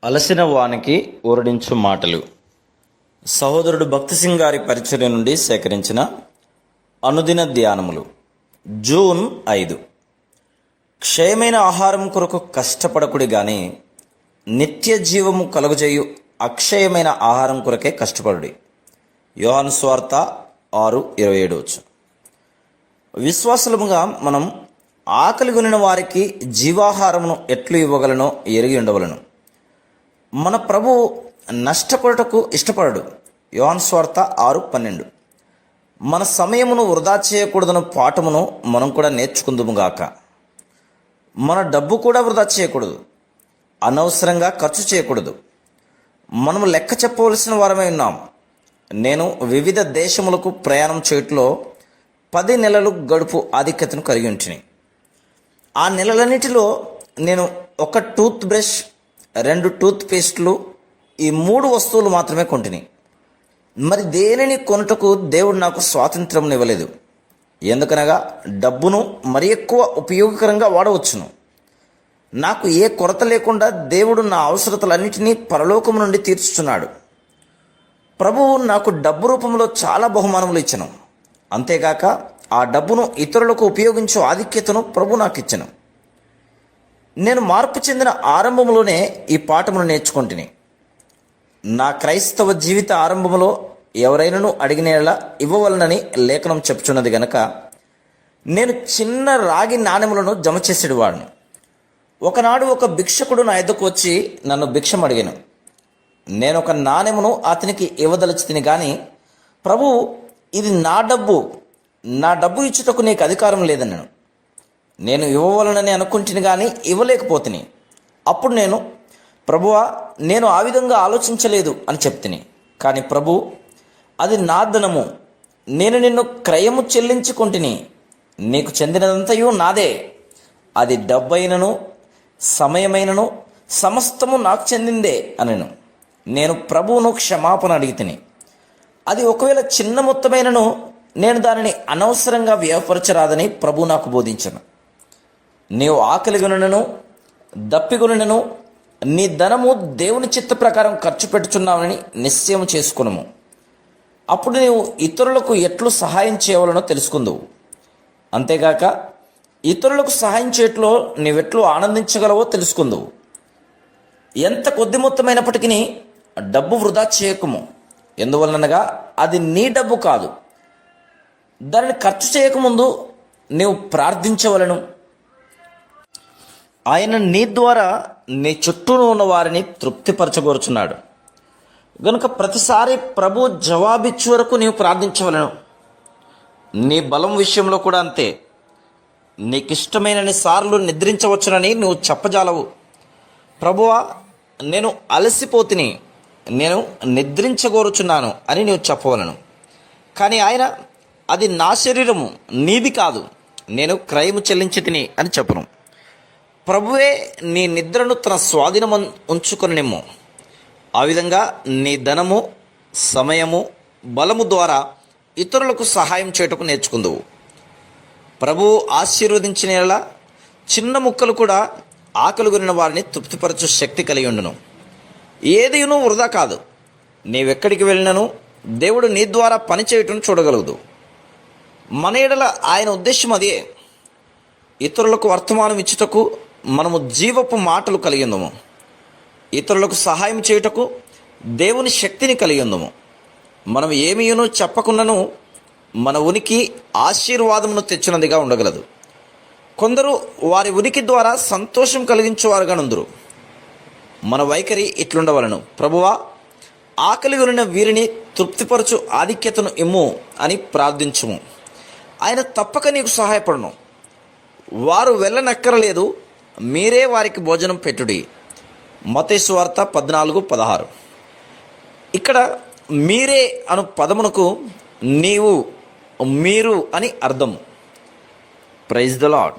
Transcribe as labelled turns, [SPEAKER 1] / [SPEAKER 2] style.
[SPEAKER 1] అలసిన వానికి ఊరడించు మాటలు. సహోదరుడు భక్తి సింగ్ గారి పరిచర్య నుండి సేకరించిన అనుదిన ధ్యానములు. జూన్ 5. క్షయమైన ఆహారం కొరకు కష్టపడకుడి గాని నిత్య జీవము కలుగజేయు అక్షయమైన ఆహారం కొరకే కష్టపడుడి. యోహాను సువార్త 6:27. విశ్వాసులముగా మనం ఆకలి కొనిన వారికి జీవాహారమును ఎట్లు ఇవ్వగలనో ఎరిగి ఉండవలను. మన ప్రభు నష్టపడుటకు ఇష్టపడడు. యోహాను సువార్త 6:12. మన సమయమును వృధా చేయకూడదను పాఠమును మనం కూడా నేర్చుకుందుముగాక. మన డబ్బు కూడా వృధా చేయకూడదు, అనవసరంగా ఖర్చు చేయకూడదు. మనము లెక్క చెప్పవలసిన వారమై ఉన్నాం. నేను వివిధ దేశములకు ప్రయాణం చేయట్లో 10 నెలలు గడుపు ఆధిక్యతను కలిగి ఉంటిని. ఆ నెలలన్నిటిలో నేను ఒక టూత్ బ్రష్, 2 టూత్ పేస్ట్లు, ఈ 3 వస్తువులు మాత్రమే కొంటిని. మరి దేనిని కొనుటకు దేవుడు నాకు స్వాతంత్రం ఇవ్వలేదు. ఎందుకనగా డబ్బును మరి ఎక్కువ ఉపయోగకరంగా వాడవచ్చును. నాకు ఏ కొరత లేకుండా దేవుడు నా అవసరతలన్నింటినీ పరలోకము నుండి తీర్చుచున్నాడు. ప్రభువు నాకు డబ్బు రూపంలో చాలా బహుమానములు ఇచ్చను. అంతేగాక ఆ డబ్బును ఇతరులకు ఉపయోగించే ఆధిక్యతను ప్రభు నాకు ఇచ్చను. నేను మార్పు చెందిన ఆరంభంలోనే ఈ పాఠమును నేర్చుకుంటుని. నా క్రైస్తవ జీవిత ఆరంభంలో ఎవరైనాను అడిగినేలా ఇవ్వవలనని లేఖనం చెప్పుచున్నది గనక నేను చిన్న రాగి నాణెములను జమ చేసేవాడిని. ఒకనాడు ఒక భిక్షకుడు నా ఎద్దకు వచ్చి నన్ను భిక్షం అడిగాను. నేను ఒక నాణెమును అతనికి ఇవ్వదలుచుతిని కానీ, ప్రభు, ఇది నా డబ్బు ఇచ్చుటకు నీకు అధికారం లేదన్నాను. నేను ఇవ్వవలనని అనుకుంటుని కానీ ఇవ్వలేకపోతుని. అప్పుడు నేను, ప్రభువా, నేను ఆ విధంగా ఆలోచించలేదు అని చెప్తిని. కానీ ప్రభు, అది నా ధనము, నేను నిన్ను క్రయము చెల్లించుకుంటుని, నీకు చెందినదంతయు నాదే. అది డబ్బైనను సమయమైనను సమస్తము నాకు చెందిందే అనను. నేను ప్రభువును క్షమాపణ అడిగితిని. అది ఒకవేళ చిన్న మొత్తమైనను నేను దానిని అనవసరంగా వ్యయపరచరాదని ప్రభు నాకు బోధించను. నీవు ఆకలిగొనను దప్పిగొనను నీ ధనము దేవుని చిత్త ప్రకారం ఖర్చు పెట్టుచున్నావని నిశ్చయం చేసుకును. అప్పుడు నీవు ఇతరులకు ఎట్లు సహాయం చేయవలనో తెలుసుకుందువు. అంతేగాక ఇతరులకు సహాయం చేయట్లో నీవెట్లు ఆనందించగలవో తెలుసుకుందువు. ఎంత కొద్ది మొత్తమైనప్పటికీ డబ్బు వృధా చేయకము. ఎందువలనగా అది నీ డబ్బు కాదు. దానిని ఖర్చు చేయకముందు నీవు ప్రార్థించవలను. ఆయన నీ ద్వారా నీ చుట్టూ ఉన్న వారిని తృప్తిపరచగోరుచున్నాడు గనుక ప్రతిసారి ప్రభు జవాబిచ్చు వరకు నీవు ప్రార్థించవలను. నీ బలం విషయంలో కూడా అంతే. నీకిష్టమైనన్ని సార్లు నిద్రించవచ్చునని నువ్వు చెప్పజాలవు. ప్రభువా, నేను అలసిపోతిని, నేను నిద్రించగోరుచున్నాను అని నీవు చెప్పవలను. కానీ ఆయన, అది నా శరీరము, నీది కాదు, నేను క్రయము చెల్లించి తిని అని చెప్పను. ప్రభువే నీ నిద్రను తన స్వాధీనం ఉంచుకొనినేమో. ఆ విధంగా నీ ధనము, సమయము, బలము ద్వారా ఇతరులకు సహాయం చేయుటకు నేర్చుకుందువు. ప్రభువు ఆశీర్వదించిన చిన్న ముక్కలు కూడా ఆకలి కొనిన వారిని తృప్తిపరచు శక్తి కలిగి ఉండును. ఏదియును వృధా కాదు. నీవెక్కడికి వెళ్ళినను దేవుడు నీ ద్వారా పనిచేయటం చూడగలదు. మన ఎడల ఆయన ఉద్దేశం అదే. ఇతరులకు వర్తమానం ఇచ్చుటకు మనము జీవపు మాటలు కలిగి ఉందము. ఇతరులకు సహాయం చేయుటకు దేవుని శక్తిని కలిగి ఉందము. మనం ఏమీయును చెప్పకుండాను మన ఉనికి ఆశీర్వాదమును తెచ్చినదిగా ఉండగలదు. కొందరు వారి ఉనికి ద్వారా సంతోషం కలిగించేవారుగా నుందురు. మన వైఖరి ఇట్లుండవలను. ప్రభువా, ఆకలి కొనిన వీరిని తృప్తిపరచు ఆధిక్యతను ఇమ్ము అని ప్రార్థించుము. ఆయన తప్పక నీకు సహాయపడును. వారు వెళ్ళనక్కరలేదు, మీరే వారికి భోజనం పెట్టుడి. మత్తయి సువార్త 14:16. ఇక్కడ మీరే అను పదమునకు నీవు, మీరు అని అర్థం. Praise the lord.